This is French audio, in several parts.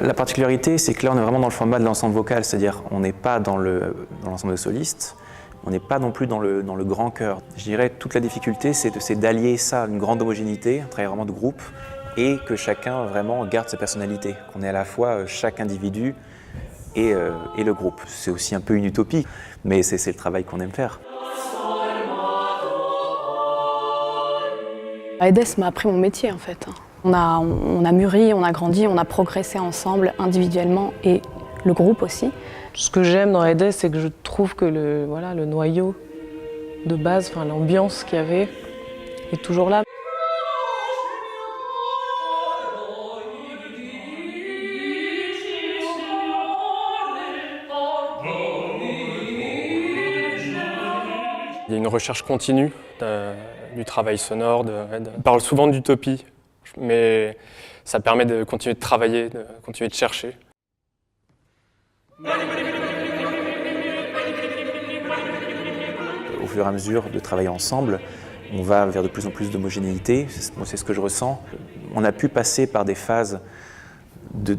La particularité, c'est que là, on est vraiment dans le format de l'ensemble vocal, c'est-à-dire on n'est pas dans l'ensemble de solistes, on n'est pas non plus dans le grand chœur. Je dirais toute la difficulté, c'est d'allier ça, une grande homogénéité, un travail vraiment de groupe, et que chacun vraiment garde sa personnalité, qu'on ait à la fois chaque individu et le groupe. C'est aussi un peu une utopie, mais c'est le travail qu'on aime faire. Aedes m'a appris mon métier en fait. On a mûri, on a grandi, on a progressé ensemble, individuellement et le groupe aussi. Ce que j'aime dans Aedes, c'est que je trouve que le noyau de base, enfin, l'ambiance qu'il y avait, est toujours là. Il y a une recherche continue du travail sonore. On parle souvent d'utopie, mais ça permet de continuer de travailler, de continuer de chercher. Au fur et à mesure de travailler ensemble, on va vers de plus en plus d'homogénéité. C'est ce que je ressens. On a pu passer par des phases de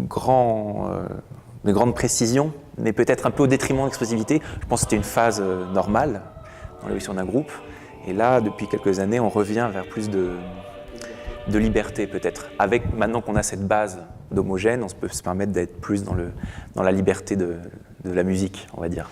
grande précision, mais peut-être un peu au détriment de l'expressivité. Je pense que c'était une phase normale dans l'évolution d'un groupe. Et là, depuis quelques années, on revient vers plus de liberté peut-être. Avec, maintenant qu'on a cette base d'homogène, on peut se permettre d'être plus dans la liberté de la musique, on va dire.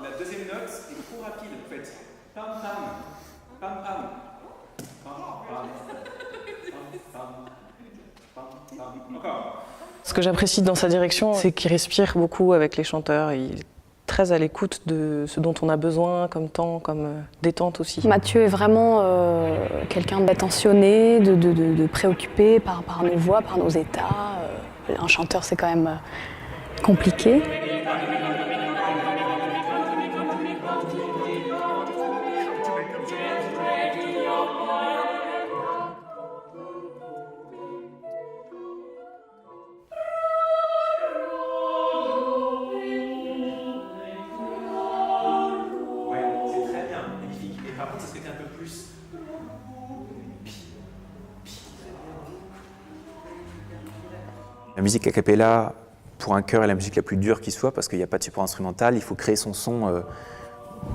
La deuxième note est trop rapide en fait. Pam pam, pam pam, pam pam, pam pam, pam pam. Encore. Ce que j'apprécie dans sa direction, c'est qu'il respire beaucoup avec les chanteurs. Il est très à l'écoute de ce dont on a besoin comme temps, comme détente aussi. Mathieu est vraiment quelqu'un d'attentionné, de préoccupé par nos voix, par nos états. Un chanteur, c'est quand même compliqué. La musique a cappella, pour un chœur, est la musique la plus dure qui soit parce qu'il n'y a pas de support instrumental. Il faut créer son son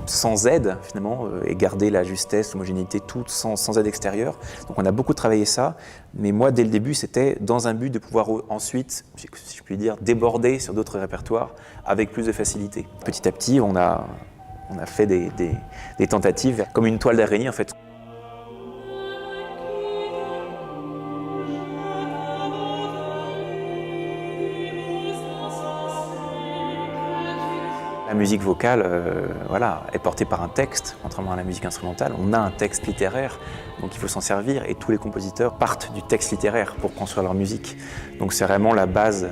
sans aide, finalement, et garder la justesse, l'homogénéité, tout sans aide extérieure. Donc on a beaucoup travaillé ça, mais moi, dès le début, c'était dans un but de pouvoir ensuite, si je puis dire, déborder sur d'autres répertoires avec plus de facilité. Petit à petit, on a fait des tentatives, comme une toile d'araignée, en fait. La musique vocale est portée par un texte, contrairement à la musique instrumentale. On a un texte littéraire, donc il faut s'en servir, et tous les compositeurs partent du texte littéraire pour construire leur musique. Donc c'est vraiment la base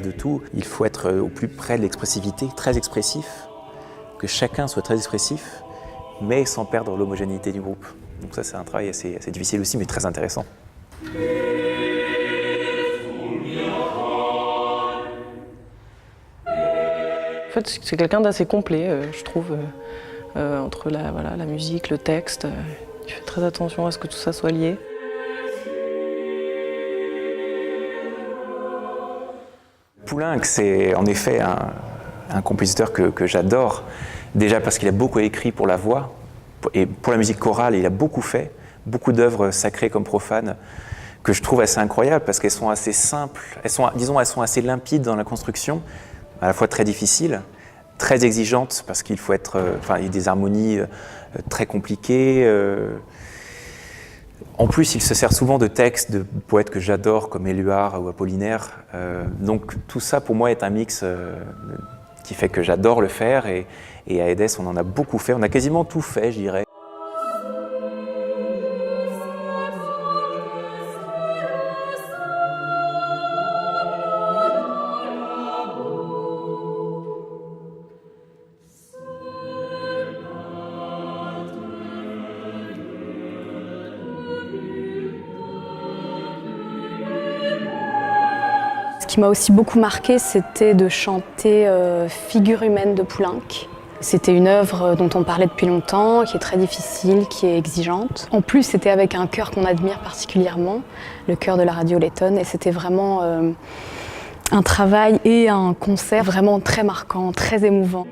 de tout. Il faut être au plus près de l'expressivité, très expressif, que chacun soit très expressif, mais sans perdre l'homogénéité du groupe. Donc ça, c'est un travail assez difficile aussi, mais très intéressant. En fait, c'est quelqu'un d'assez complet, je trouve, entre la musique, le texte. Il fait très attention à ce que tout ça soit lié. Poulenc, c'est en effet un compositeur que j'adore, déjà parce qu'il a beaucoup écrit pour la voix, et pour la musique chorale, il a beaucoup fait, beaucoup d'œuvres sacrées comme profanes, que je trouve assez incroyables parce qu'elles sont assez simples, elles sont assez limpides dans la construction, à la fois très difficiles, très exigeantes parce qu'il faut être, il y a des harmonies très compliquées. En plus, il se sert souvent de textes de poètes que j'adore comme Éluard ou Apollinaire. Donc tout ça pour moi est un mix qui fait que j'adore le faire et à Aedes on en a beaucoup fait, on a quasiment tout fait, je dirais. qui m'a aussi beaucoup marqué, c'était de chanter Figure humaine de Poulenc. C'était une œuvre dont on parlait depuis longtemps, qui est très difficile, qui est exigeante. En plus, c'était avec un chœur qu'on admire particulièrement, le chœur de la radio Letton, et c'était vraiment un travail et un concert vraiment très marquant, très émouvant.